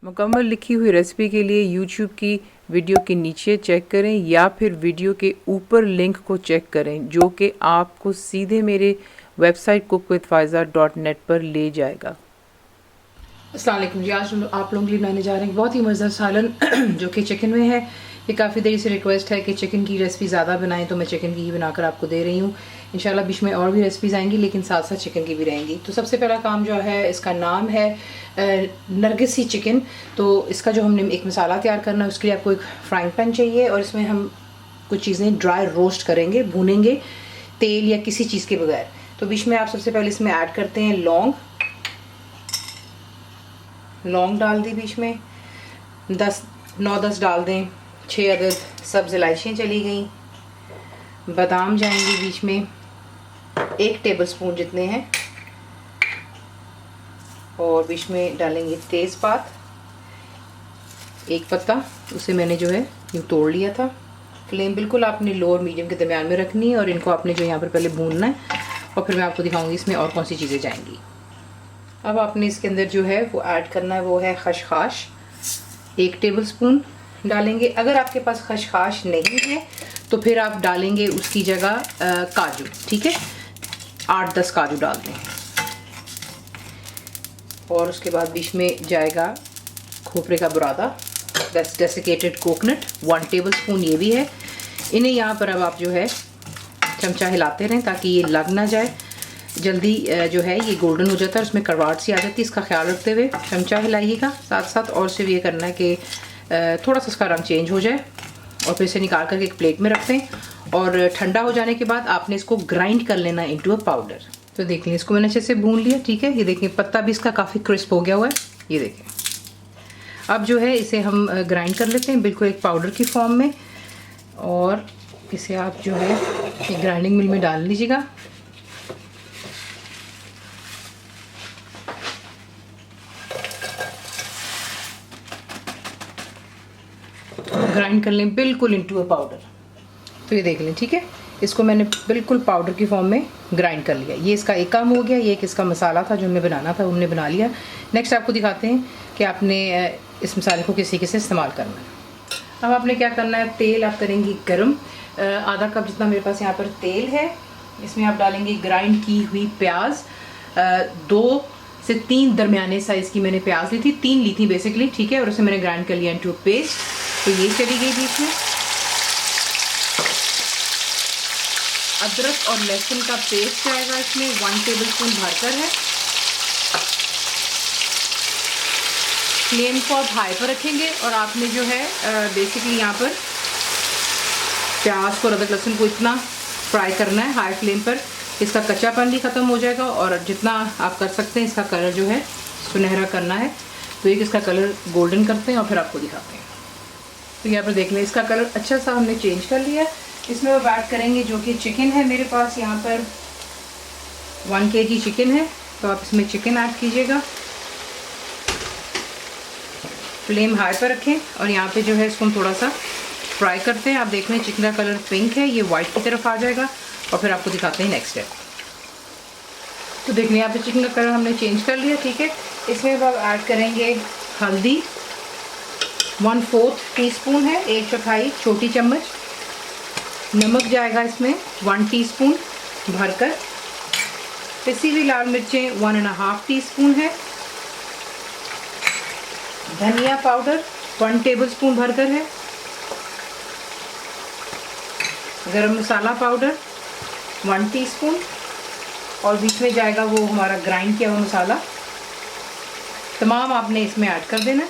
मुकम्मल लिखी हुई रेसिपी के लिए यूट्यूब की वीडियो के नीचे चेक करें या फिर वीडियो के ऊपर लिंक को चेक करें जो कि आपको सीधे मेरे वेबसाइट cookWithFaiza.net पर ले जाएगा। अस्सलाम वालेकुम जी। आज आप लोगों के लिए बनाने जा रहे हैं बहुत ही मज़ेदार सालन जो कि चिकन में है। ये काफ़ी देर से रिक्वेस्ट है कि चिकन की रेसिपी ज़्यादा बनाएं, तो मैं चिकन की ही बनाकर आपको दे रही हूँ। इंशाल्लाह बीच में और भी रेसिपीज़ आएंगी, लेकिन साथ साथ चिकन की भी रहेंगी। तो सबसे पहला काम जो है, इसका नाम है नरगिसी चिकन। तो इसका जो हमने एक मसाला तैयार करना है, उसके लिए आपको एक फ्राइंग पैन चाहिए और इसमें हम कुछ चीज़ें ड्राई रोस्ट करेंगे, भूनेंगे तेल या किसी चीज़ के बगैर। तो बीच में आप सबसे पहले इसमें ऐड करते हैं लौंग डाल दी, बीच में 9-10 डाल दें, 6 अदद सब्ज़ इलायचियाँ चली गई, बादाम जाएंगी बीच में 1 टेबलस्पून जितने हैं, और बीच में डालेंगे तेज़पात 1 पत्ता, उसे मैंने जो है यूँ तोड़ लिया था। फ्लेम बिल्कुल आपने लो और मीडियम के दरमियान में रखनी है और इनको आपने जो यहाँ पर पहले भूनना है, और फिर मैं आपको दिखाऊंगी इसमें और कौन सी चीज़ें जाएंगी। अब आपने इसके अंदर जो है वो ऐड करना है, वो है खशखाश 1 टेबलस्पून डालेंगे। अगर आपके पास खशखाश नहीं है तो फिर आप डालेंगे उसकी जगह काजू, ठीक है, 8-10 काजू डाल दें। और उसके बाद बीच में जाएगा खोपरे का बुरादा, डेसिकेटेड कोकोनट 1 टेबलस्पून, ये भी है। इन्हें यहाँ पर अब आप जो है चमचा हिलाते रहें ताकि ये लग ना जाए। जल्दी जो है ये गोल्डन हो जाता है, उसमें करवाहट सी आ जाती है। इसका ख्याल रखते हुए चमचा हिलाइएगा साथ साथ, और सिर्फ ये करना है कि थोड़ा सा इसका रंग चेंज हो जाए, और फिर इसे निकाल करके एक प्लेट में रख दें। और ठंडा हो जाने के बाद आपने इसको ग्राइंड कर लेना इनटू अ पाउडर। तो देख लें, इसको मैंने अच्छे से भून लिया, ठीक है। ये देखें पत्ता भी इसका काफ़ी क्रिस्प हो गया हुआ है, ये देखें। अब जो है इसे हम ग्राइंड कर लेते हैं बिल्कुल एक पाउडर की फॉर्म में, और इसे आप जो है एक ग्राइंडिंग मिल में डाल लीजिएगा। ग्राइंड कर लें बिल्कुल इनटू अ पाउडर। तो ये देख लें, ठीक है, इसको मैंने बिल्कुल पाउडर की फॉर्म में ग्राइंड कर लिया। ये इसका एक काम हो गया। ये एक इसका मसाला था जो हमें बनाना था, हमने बना लिया। नेक्स्ट आपको दिखाते हैं कि आपने इस मसाले को किस तरीके से इस्तेमाल करना है। अब आपने क्या करना है, तेल आप करेंगी गर्म, आधा कप जितना मेरे पास यहाँ पर तेल है। इसमें आप डालेंगे ग्राइंड की हुई प्याज, 2 से 3 दरमियाने साइज़ की मैंने प्याज ली थी, 3 ली थी बेसिकली, ठीक है, और उसे मैंने ग्राइंड कर लिया इनटू पेस्ट। तो ये चली गई बीच में। अदरक और लहसुन का पेस्ट जाएगा इसमें, 1 टेबलस्पून भरकर है। फ्लेम को आप हाई पर रखेंगे और आपने जो है बेसिकली यहाँ पर प्याज को, अदरक लहसुन को इतना फ्राई करना है हाई फ्लेम पर, इसका कच्चापन भी ख़त्म हो जाएगा, और जितना आप कर सकते हैं इसका कलर जो है सुनहरा करना है। तो एक इसका कलर गोल्डन करते हैं और फिर आपको दिखाते हैं। तो यहाँ पर देख लें, इसका कलर अच्छा सा हमने चेंज कर लिया। इसमें अब ऐड करेंगे जो कि चिकन है मेरे पास यहाँ पर 1 kg चिकन है। तो आप इसमें चिकन ऐड कीजिएगा, फ्लेम हाई पर रखें, और यहाँ पे जो है इसको हम थोड़ा सा फ्राई करते हैं। आप देख लें चिकन का कलर पिंक है, ये वाइट की तरफ आ जाएगा, और फिर आपको दिखाते हैं नेक्स्ट स्टेप। तो देख लें यहाँ पे चिकन का कलर हमने चेंज कर लिया, ठीक है। इसमें अब आप ऐड करेंगे हल्दी 1/4 टीस्पून है, 1/4 छोटी चम्मच। नमक जाएगा इसमें 1 टीस्पून भरकर। पिसी हुई लाल मिर्चें 1.5 टीस्पून है। धनिया पाउडर 1 टेबलस्पून भरकर है। गरम मसाला पाउडर 1 टीस्पून, और बीच में जाएगा वो हमारा ग्राइंड किया हुआ मसाला। तमाम आपने इसमें ऐड कर देना।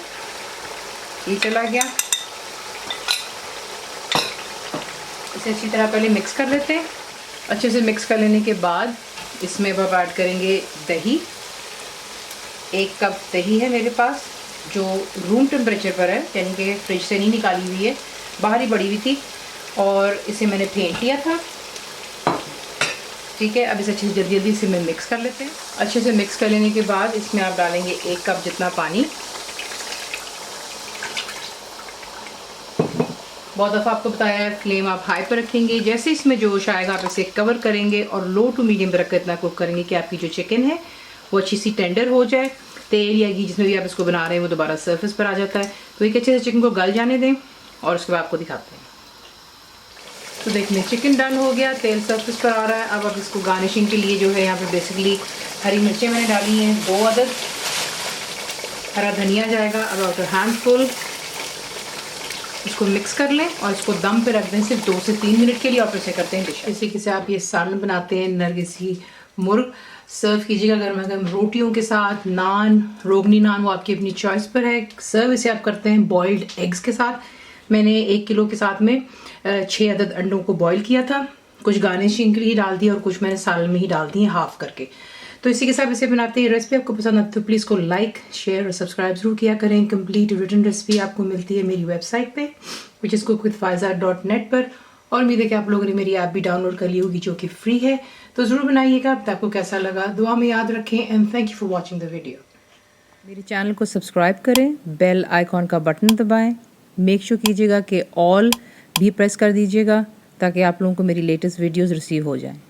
ये चला गया, इसे अच्छी तरह पहले मिक्स कर लेते हैं। अच्छे से मिक्स कर लेने के बाद इसमें अब ऐड करेंगे दही। 1 कप दही है मेरे पास, जो रूम टेम्परेचर पर है, यानी कि फ्रिज से नहीं निकाली हुई है, बाहर ही पड़ी हुई थी, और इसे मैंने फेंट लिया था, ठीक है। अब इसे अच्छे से जल्दी से मिक्स कर लेते हैं। अच्छे से मिक्स कर लेने के बाद इसमें आप डालेंगे 1 कप जितना पानी। बहुत दफ़ा आपको बताया है, फ्लेम आप हाई पर रखेंगे। जैसे इसमें जोश आएगा आप इसे कवर करेंगे और लो टू मीडियम पर रखकर इतना कुक करेंगे कि आपकी जो चिकन है वो अच्छी सी टेंडर हो जाए, तेल या घी जिसमें भी आप इसको बना रहे हैं वो दोबारा सरफेस पर आ जाता है। तो एक अच्छे से चिकन को गल जाने दें और उसके बाद आपको दिखाते हैं। तो देखने चिकन डन हो गया, तेल सरफेस पर आ रहा है। अब आप इसको गार्निशिंग के लिए जो है यहाँ पे बेसिकली हरी मिर्चें मैंने डाली हैं 2 अदद, हरा धनिया जाएगा अबाउट अ हैंडफुल। इसको मिक्स कर लें और इसको दम पे रख दें सिर्फ 2 से 3 मिनट के लिए और फिर से करते हैं डिश। इसी के से आप ये सालन बनाते हैं नरगिसी मुर्ग, सर्व कीजिएगा गर्मा गर्म रोटियों के साथ, नान, रोगनी नान वो आपकी अपनी चॉइस पर है। सर्व इसे आप करते हैं बॉइल्ड एग्स के साथ। मैंने 1 किलो के साथ में 6 अदद अंडों को बॉईल किया था, कुछ गार्निशिंग के लिए डाल दिया और कुछ मैंने सालन में ही डाल दिए हाफ करके। तो इसी के साथ इसे बनाते हैं। रेसिपी आपको पसंद आती तो प्लीज़ को लाइक, शेयर और सब्सक्राइब जरूर किया करें। कंप्लीट रिटन रेसिपी आपको मिलती है मेरी वेबसाइट पे विच इज़ cookwithfaiza.net पर, और उम्मीद है कि आप लोगों ने मेरी ऐप भी डाउनलोड कर ली होगी जो कि फ्री है। तो ज़रूर बनाइएगा। अब आपको कैसा लगा दुआ में याद रखें and thank you for watching the video. मेरे चैनल को सब्सक्राइब करें, बेल आइकॉन का बटन दबाएं, मेक श्योर कीजिएगा कि ऑल भी प्रेस कर दीजिएगा ताकि आप लोगों को मेरी लेटेस्ट वीडियोस रिसीव हो जाएं।